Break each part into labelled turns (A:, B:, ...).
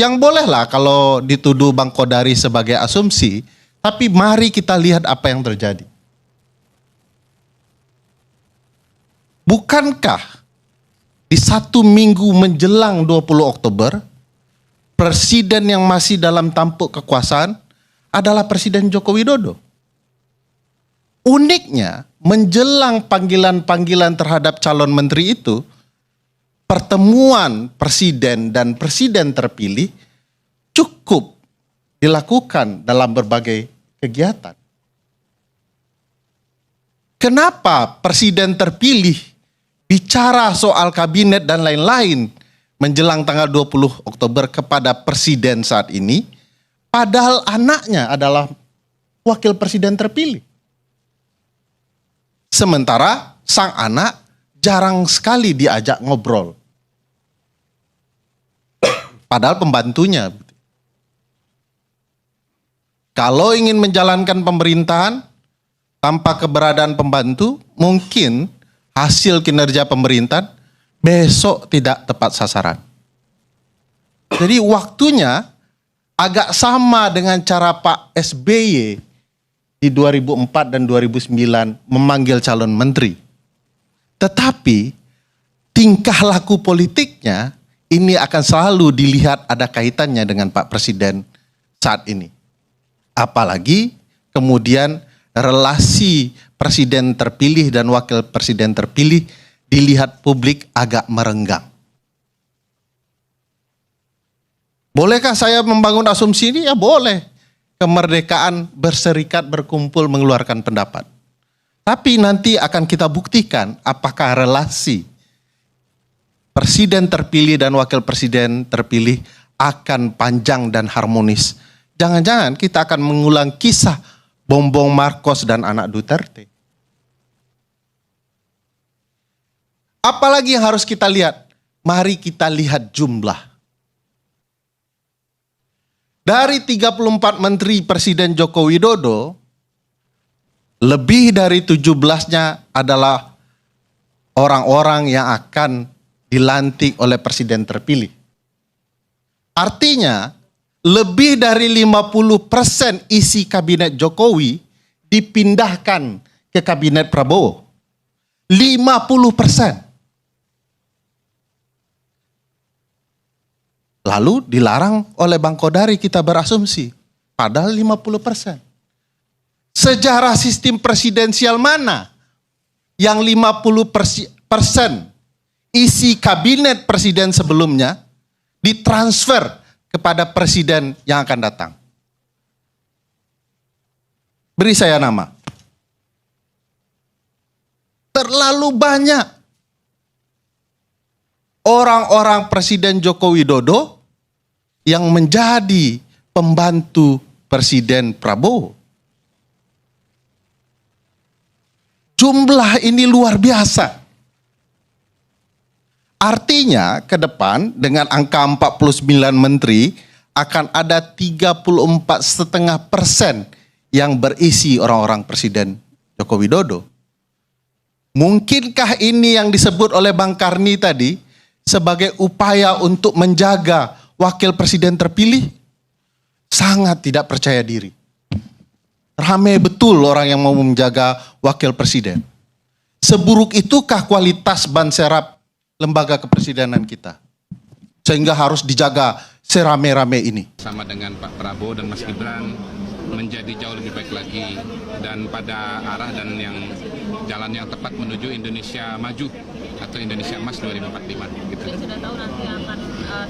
A: Yang bolehlah kalau dituduh Bang Kodari sebagai asumsi, tapi mari kita lihat apa yang terjadi. Bukankah di 1 minggu menjelang 20 Oktober, presiden yang masih dalam tampuk kekuasaan adalah Presiden Joko Widodo? Uniknya, menjelang panggilan-panggilan terhadap calon menteri itu, pertemuan presiden dan presiden terpilih cukup dilakukan dalam berbagai kegiatan. Kenapa presiden terpilih bicara soal kabinet dan lain-lain menjelang tanggal 20 Oktober kepada presiden saat ini, padahal anaknya adalah wakil presiden terpilih? Sementara sang anak jarang sekali diajak ngobrol. Padahal pembantunya. Kalau ingin menjalankan pemerintahan tanpa keberadaan pembantu, mungkin hasil kinerja pemerintahan besok tidak tepat sasaran. Jadi waktunya agak sama dengan cara Pak SBY di 2004 dan 2009 memanggil calon menteri. Tetapi tingkah laku politiknya ini akan selalu dilihat ada kaitannya dengan Pak Presiden saat ini. Apalagi kemudian relasi presiden terpilih dan wakil presiden terpilih dilihat publik agak merenggang. Bolehkah saya membangun asumsi ini? Ya boleh. Kemerdekaan berserikat, berkumpul, mengeluarkan pendapat. Tapi nanti akan kita buktikan apakah relasi presiden terpilih dan wakil presiden terpilih akan panjang dan harmonis. Jangan-jangan kita akan mengulang kisah Bongbong Marcos dan anak Duterte. Apalagi yang harus kita lihat? Mari kita lihat jumlah. Dari 34 menteri Presiden Joko Widodo, lebih dari 17-nya adalah orang-orang yang akan dilantik oleh presiden terpilih. Artinya, lebih dari 50% isi kabinet Jokowi dipindahkan ke kabinet Prabowo. 50%. Lalu dilarang oleh Bang Kodari kita berasumsi. Padahal 50%. Sejarah sistem presidensial mana yang 50% isi kabinet presiden sebelumnya ditransfer kepada presiden yang akan datang? Beri saya nama. Terlalu banyak orang-orang Presiden Joko Widodo yang menjadi pembantu Presiden Prabowo. Jumlah ini luar biasa. Artinya ke depan dengan angka 49 menteri akan ada 34,5% yang berisi orang-orang Presiden Joko Widodo. Mungkinkah ini yang disebut oleh Bang Karni tadi sebagai upaya untuk menjaga wakil presiden terpilih? Sangat tidak percaya diri. Ramai betul orang yang mau menjaga wakil presiden. Seburuk itukah kualitas ban serap lembaga kepresidenan kita? Sehingga harus dijaga serame-rame ini.
B: Sama dengan Pak Prabowo dan Mas Gibran menjadi jauh lebih baik lagi dan pada arah dan yang jalan yang tepat menuju Indonesia maju atau Indonesia Emas 2045 gitu.
C: Sudah tahu nanti akan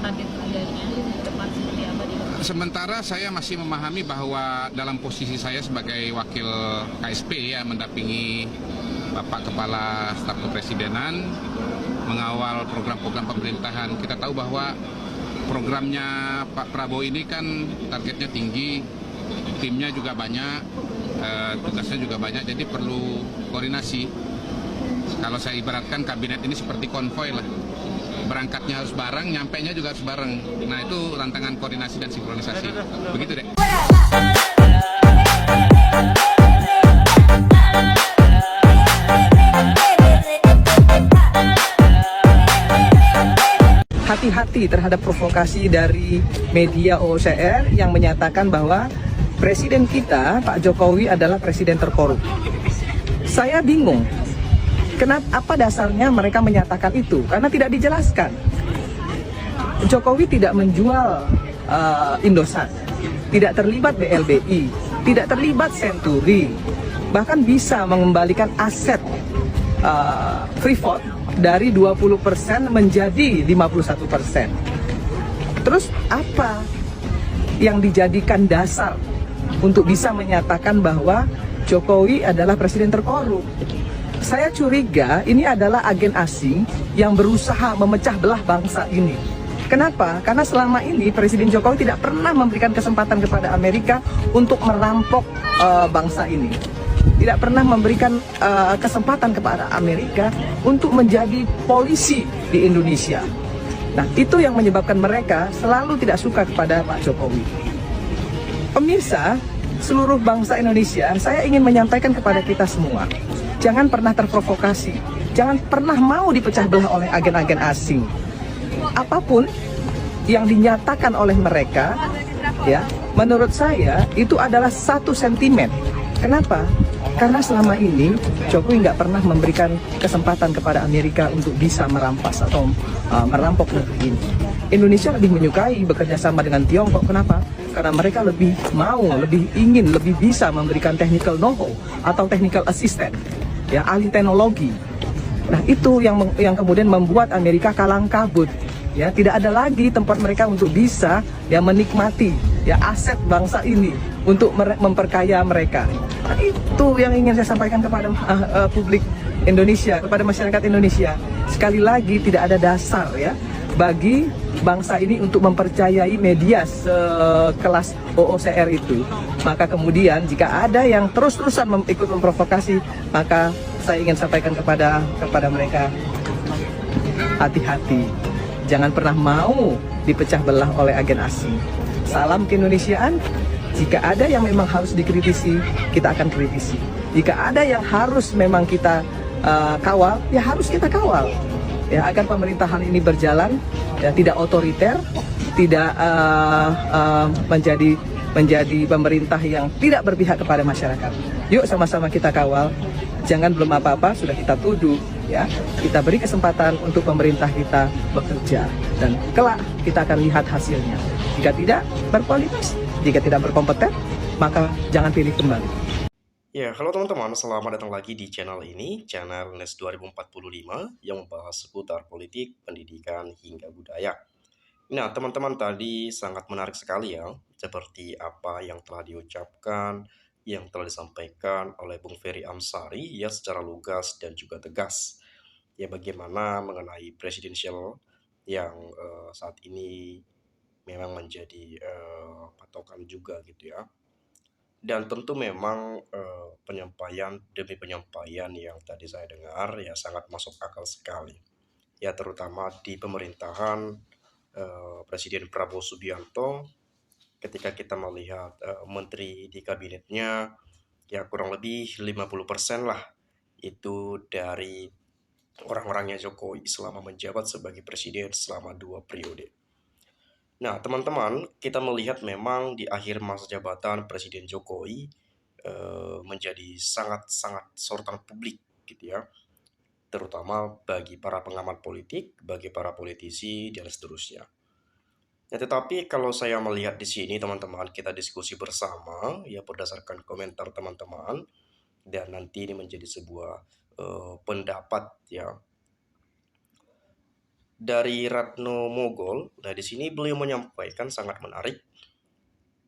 C: target kerjanya di depan seperti apa di depan?
B: Sementara saya masih memahami bahwa dalam posisi saya sebagai wakil KSP ya mendampingi Bapak Kepala Staf Kepresidenan mengawal program-program pemerintahan. Kita tahu bahwa programnya Pak Prabowo ini kan targetnya tinggi, timnya juga banyak, tugasnya juga banyak, jadi perlu koordinasi. Kalau saya ibaratkan kabinet ini seperti konvoy lah, berangkatnya harus bareng, nyampainya juga harus bareng. Nah itu tantangan koordinasi dan sinkronisasi. Begitu deh.
D: Hak hati-hati terhadap provokasi dari media OOCR yang menyatakan bahwa presiden kita, Pak Jokowi, adalah presiden terkorup. Saya bingung, apa dasarnya mereka menyatakan itu? Karena tidak dijelaskan. Jokowi tidak menjual Indosat, tidak terlibat BLBI, tidak terlibat Senturi, bahkan bisa mengembalikan aset Freeport dari 20% menjadi 51%. Terus apa yang dijadikan dasar untuk bisa menyatakan bahwa Jokowi adalah presiden terkorup? Saya curiga ini adalah agen asing yang berusaha memecah belah bangsa ini. Kenapa? Karena selama ini Presiden Jokowi tidak pernah memberikan kesempatan kepada Amerika untuk merampok bangsa ini. Tidak pernah memberikan kesempatan kepada Amerika untuk menjadi polisi di Indonesia. Nah, itu yang menyebabkan mereka selalu tidak suka kepada Pak Jokowi. Pemirsa, seluruh bangsa Indonesia, saya ingin menyampaikan kepada kita semua, jangan pernah terprovokasi, jangan pernah mau dipecah belah oleh agen-agen asing. Apapun yang dinyatakan oleh mereka, ya, menurut saya itu adalah satu sentimen. Kenapa? Karena selama ini Jokowi nggak pernah memberikan kesempatan kepada Amerika untuk bisa merampas atau merampok negeri ini. Indonesia lebih menyukai bekerja sama dengan Tiongkok. Kenapa? Karena mereka lebih mau, lebih ingin, lebih bisa memberikan technical know-how atau technical assistant, ya, ahli teknologi. Nah, itu yang kemudian membuat Amerika kalang kabut. Ya, tidak ada lagi tempat mereka untuk bisa ya menikmati ya aset bangsa ini untuk memperkaya mereka. Nah, itu yang ingin saya sampaikan kepada publik Indonesia, kepada masyarakat Indonesia. Sekali lagi, tidak ada dasar ya bagi bangsa ini untuk mempercayai media sekelas OOCR itu. Maka kemudian jika ada yang terus-terusan ikut memprovokasi, maka saya ingin sampaikan kepada mereka, hati-hati. Jangan pernah mau dipecah belah oleh agen asing. Salam keindonesiaan. Jika ada yang memang harus dikritisi, kita akan kritisi. Jika ada yang harus memang kita kawal, ya harus kita kawal. Ya, agar pemerintahan ini berjalan, ya, tidak otoriter, tidak menjadi pemerintah yang tidak berpihak kepada masyarakat. Yuk sama-sama kita kawal. Jangan belum apa-apa sudah kita tuduh, ya. Kita beri kesempatan untuk pemerintah kita bekerja dan kelak kita akan lihat hasilnya. Jika tidak berkualitas, jika tidak berkompeten, maka jangan pilih kembali.
E: Ya, halo teman-teman, selamat datang lagi di channel ini, channel NES 2045 yang membahas seputar politik, pendidikan, hingga budaya. Nah, teman-teman, tadi sangat menarik sekali ya, seperti apa yang telah diucapkan, yang telah disampaikan oleh Bung Ferry Amsari ya secara lugas dan juga tegas. Ya, bagaimana mengenai presidensial yang saat ini memang menjadi patokan juga gitu ya. Dan tentu memang penyampaian demi penyampaian yang tadi saya dengar ya sangat masuk akal sekali. Ya, terutama di pemerintahan Presiden Prabowo Subianto, ketika kita melihat menteri di kabinetnya ya kurang lebih 50% lah itu dari orang-orangnya Jokowi selama menjabat sebagai presiden selama 2 periode. Nah, teman-teman, kita melihat memang di akhir masa jabatan Presiden Jokowi menjadi sangat-sangat sorotan publik gitu ya, terutama bagi para pengamat politik, bagi para politisi dan seterusnya. Nah, tetapi kalau saya melihat di sini teman-teman, kita diskusi bersama ya berdasarkan komentar teman-teman dan nanti ini menjadi sebuah pendapat ya dari Ratno Mogol. Nah, di sini beliau menyampaikan sangat menarik.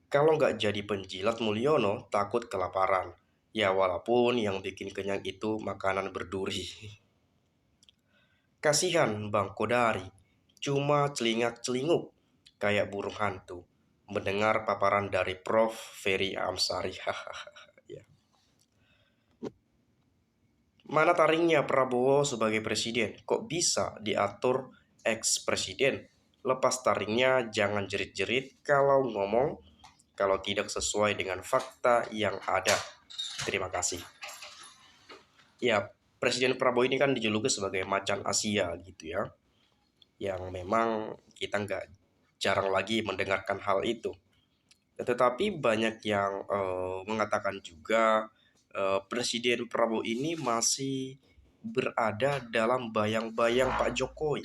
E: Kalau nggak jadi penjilat Mulyono, takut kelaparan. Ya, walaupun yang bikin kenyang itu makanan berduri. Kasihan Bang Kodari, cuma celingak-celinguk kayak burung hantu mendengar paparan dari Prof. Ferry Amsari. Ya. Mana taringnya Prabowo sebagai presiden? Kok bisa diatur ex-presiden? Lepas taringnya jangan jerit-jerit kalau ngomong, kalau tidak sesuai dengan fakta yang ada. Terima kasih. Ya, Presiden Prabowo ini kan dijuluki sebagai macan Asia gitu ya. yang memang kita nggak jarang lagi mendengarkan hal itu. Tetapi banyak yang mengatakan juga Presiden Prabowo ini masih berada dalam bayang-bayang Pak Jokowi.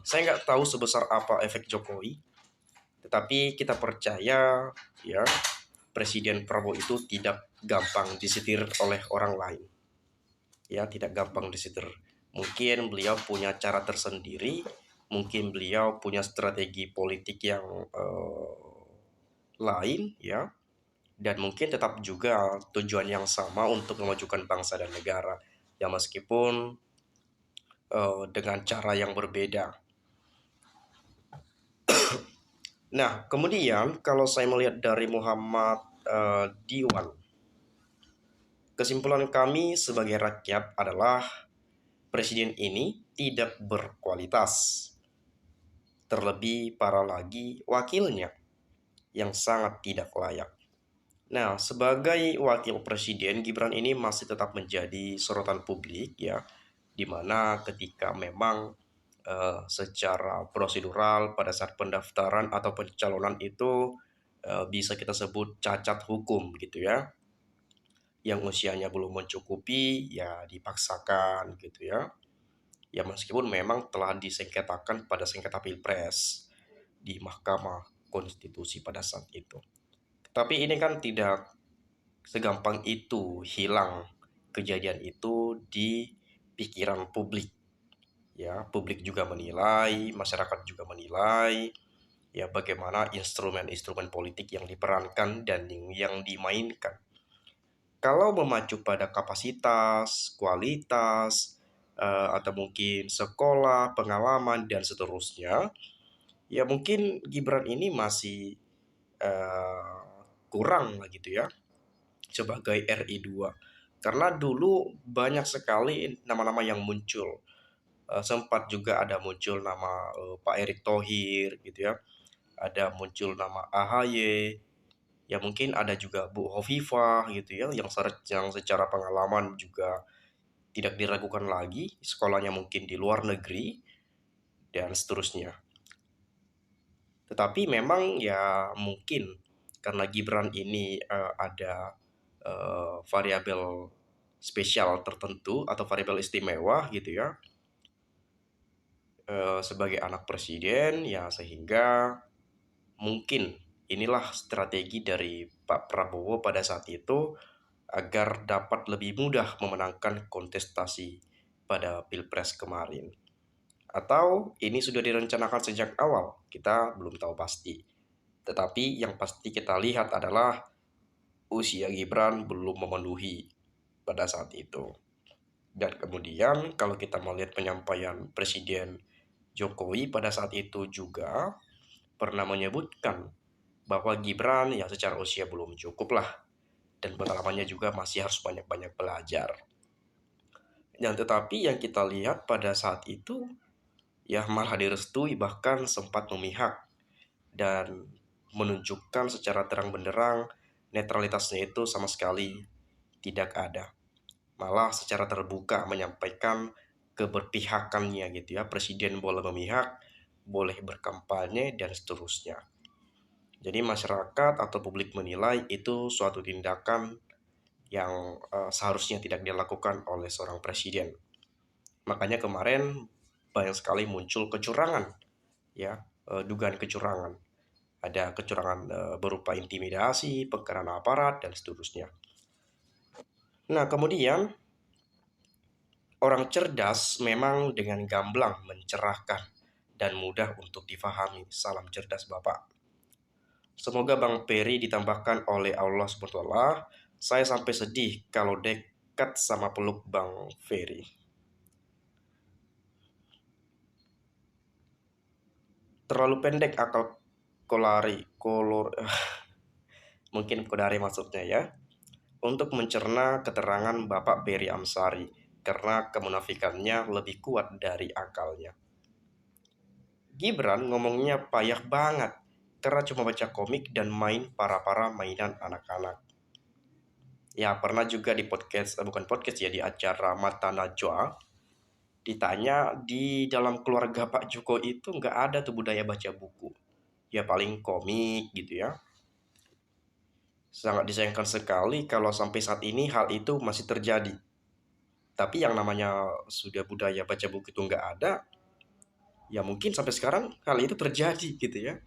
E: Saya nggak tahu sebesar apa efek Jokowi, tetapi kita percaya ya Presiden Prabowo itu tidak gampang disetir oleh orang lain. Ya, tidak gampang disetir. Mungkin beliau punya cara tersendiri, mungkin beliau punya strategi politik yang lain ya, dan mungkin tetap juga tujuan yang sama untuk memajukan bangsa dan negara. Ya meskipun dengan cara yang berbeda. Nah, kemudian kalau saya melihat dari Muhammad Diwan, kesimpulan kami sebagai rakyat adalah presiden ini tidak berkualitas. Terlebih parah lagi wakilnya yang sangat tidak layak. Nah, sebagai wakil presiden, Gibran ini masih tetap menjadi sorotan publik ya, di mana ketika memang secara prosedural pada saat pendaftaran atau pencalonan itu bisa kita sebut cacat hukum gitu ya, yang usianya belum mencukupi ya dipaksakan gitu ya. Ya meskipun memang telah disengketakan pada sengketa pilpres di Mahkamah Konstitusi pada saat itu. Tapi ini kan tidak segampang itu hilang kejadian itu di pikiran publik. Ya, publik juga menilai, masyarakat juga menilai ya bagaimana instrumen-instrumen politik yang diperankan dan yang dimainkan. Kalau memacu pada kapasitas, kualitas, atau mungkin sekolah, pengalaman dan seterusnya, ya mungkin Gibran ini masih kurang lah gitu ya sebagai RI2. Karena dulu banyak sekali nama-nama yang muncul. Sempat juga ada muncul nama Pak Erick Thohir gitu ya. Ada muncul nama AHY. Ya mungkin ada juga Bu Hovifah gitu ya yang secara pengalaman juga tidak diragukan lagi, sekolahnya mungkin di luar negeri dan seterusnya. Tetapi memang ya mungkin karena Gibran ini ada variabel spesial tertentu atau variabel istimewa gitu ya sebagai anak presiden ya, sehingga mungkin inilah strategi dari Pak Prabowo pada saat itu agar dapat lebih mudah memenangkan kontestasi pada Pilpres kemarin. Atau ini sudah direncanakan sejak awal, kita belum tahu pasti. Tetapi yang pasti kita lihat adalah usia Gibran belum memenuhi pada saat itu. Dan kemudian kalau kita melihat penyampaian Presiden Jokowi pada saat itu juga pernah menyebutkan bahwa Gibran ya secara usia belum cukup lah, dan pengalamannya juga masih harus banyak-banyak belajar. Dan tetapi yang kita lihat pada saat itu ya malah direstui, bahkan sempat memihak dan menunjukkan secara terang benderang netralitasnya itu sama sekali tidak ada. Malah secara terbuka menyampaikan keberpihakannya gitu ya. Presiden boleh memihak, boleh berkampanye dan seterusnya. Jadi masyarakat atau publik menilai itu suatu tindakan yang seharusnya tidak dilakukan oleh seorang presiden. Makanya kemarin banyak sekali muncul kecurangan ya, dugaan kecurangan. Ada kecurangan berupa intimidasi, pengerahan aparat dan seterusnya. Nah, kemudian orang cerdas memang dengan gamblang mencerahkan dan mudah untuk difahami. Salam cerdas Bapak. Semoga Bang Peri ditambahkan oleh Allah SWT. Saya sampai sedih kalau dekat sama peluk Bang Ferry. Terlalu pendek akal mungkin kodari maksudnya ya, untuk mencerna keterangan Bapak Peri Amsari karena kemunafikannya lebih kuat dari akalnya. Gibran ngomongnya payah banget karena cuma baca komik dan main para-para mainan anak-anak. Ya pernah juga di podcast, bukan podcast ya, di acara Mata Najwa, ditanya di dalam keluarga Pak Jokowi itu nggak ada tuh budaya baca buku. Ya paling komik gitu ya. Sangat disayangkan sekali kalau sampai saat ini hal itu masih terjadi. Tapi yang namanya sudah budaya baca buku itu nggak ada, ya mungkin sampai sekarang hal itu terjadi gitu ya.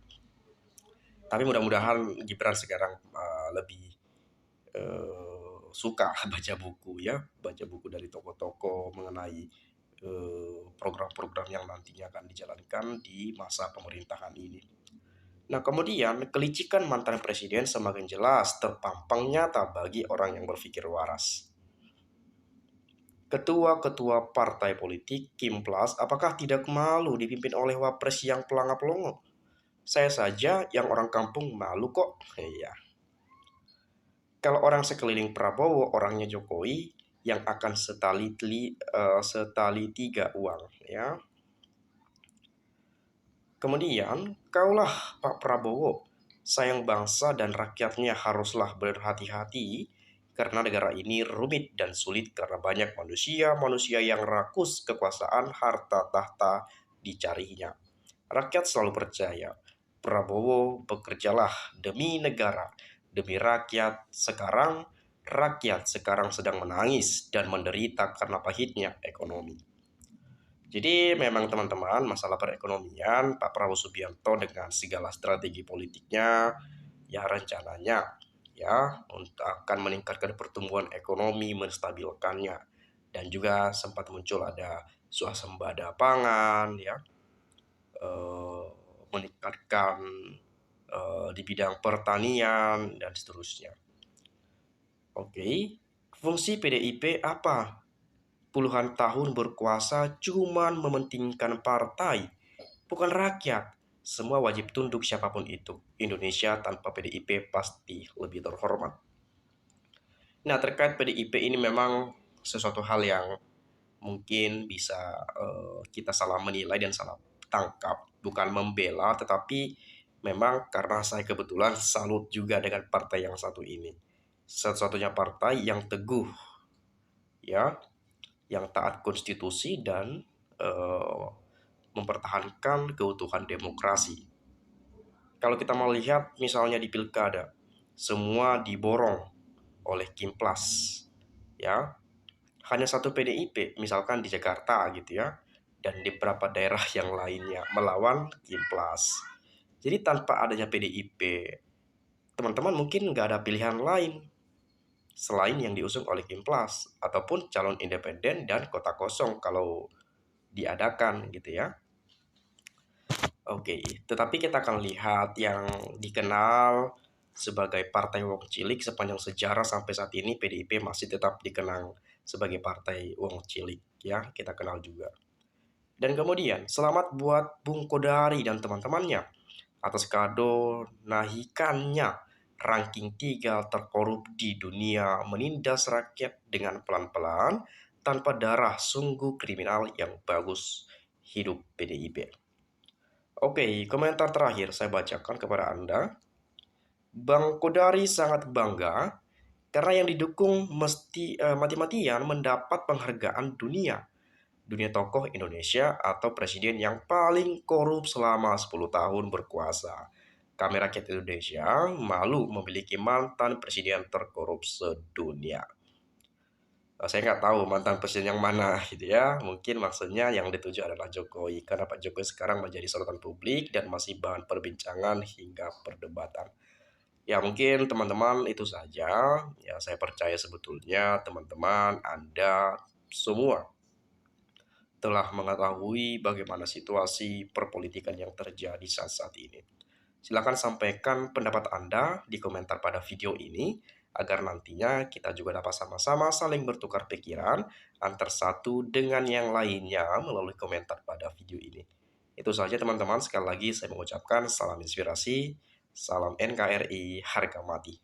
E: Tapi mudah-mudahan Gibran sekarang lebih suka baca buku ya, baca buku dari tokoh-tokoh mengenai program-program yang nantinya akan dijalankan di masa pemerintahan ini. Nah, kemudian kelicikan mantan presiden semakin jelas terpampang nyata bagi orang yang berpikir waras. Ketua-ketua partai politik Kim Plus apakah tidak malu dipimpin oleh wapres yang pelangap-pelongo? Saya saja yang orang kampung malu kok. Iya. Kalau orang sekeliling Prabowo, orangnya Jokowi yang akan setali tiga uang ya. Kemudian, kaulah Pak Prabowo, sayang bangsa dan rakyatnya haruslah berhati-hati karena negara ini rumit dan sulit karena banyak manusia yang rakus kekuasaan harta tahta dicarinya. Rakyat selalu percaya, Prabowo bekerjalah demi negara, demi rakyat sekarang sedang menangis dan menderita karena pahitnya ekonomi. Jadi memang teman-teman masalah perekonomian Pak Prabowo Subianto dengan segala strategi politiknya ya rencananya ya untuk akan meningkatkan pertumbuhan ekonomi, menstabilkannya dan juga sempat muncul ada swasembada pangan ya, meningkatkan di bidang pertanian dan seterusnya. Oke, fungsi PDIP apa? Puluhan tahun berkuasa cuman mementingkan partai, bukan rakyat. Semua wajib tunduk siapapun itu. Indonesia tanpa PDIP pasti lebih terhormat. Nah, terkait PDIP ini memang sesuatu hal yang mungkin bisa kita salah menilai dan salah tangkap. Bukan membela, tetapi memang karena saya kebetulan salut juga dengan partai yang satu ini. Satu-satunya partai yang teguh, ya, yang taat konstitusi dan mempertahankan keutuhan demokrasi. Kalau kita melihat misalnya di pilkada, semua diborong oleh Kim Plus, ya. Hanya satu PDIP, misalkan di Jakarta gitu ya, dan di beberapa daerah yang lainnya melawan Kim Plus. Jadi tanpa adanya PDIP, teman-teman mungkin nggak ada pilihan lain selain yang diusung oleh Kim Plus ataupun calon independen dan kota kosong kalau diadakan gitu ya. Oke, tetapi kita akan lihat yang dikenal sebagai partai wong cilik sepanjang sejarah sampai saat ini PDIP masih tetap dikenal sebagai partai wong cilik ya, kita kenal juga. Dan kemudian selamat buat Bung Kodari dan teman-temannya atas kado nahikannya ranking 3 terkorup di dunia, menindas rakyat dengan pelan-pelan tanpa darah, sungguh kriminal yang bagus. Hidup PDIP. Oke, komentar terakhir saya bacakan kepada Anda. Bang Kodari sangat bangga karena yang didukung mati-matian mendapat penghargaan dunia tokoh Indonesia atau presiden yang paling korup selama 10 tahun berkuasa. Kami rakyat Indonesia malu memiliki mantan presiden terkorup sedunia. Saya nggak tahu mantan presiden yang mana gitu ya. Mungkin maksudnya yang dituju adalah Jokowi. Karena Pak Jokowi sekarang menjadi sorotan publik dan masih bahan perbincangan hingga perdebatan. Ya mungkin teman-teman itu saja. Ya saya percaya sebetulnya teman-teman Anda semua telah mengetahui bagaimana situasi perpolitikan yang terjadi saat ini. Silakan sampaikan pendapat Anda di komentar pada video ini agar nantinya kita juga dapat sama-sama saling bertukar pikiran antar satu dengan yang lainnya melalui komentar pada video ini. Itu saja teman-teman, sekali lagi saya mengucapkan salam inspirasi, salam NKRI, harga mati.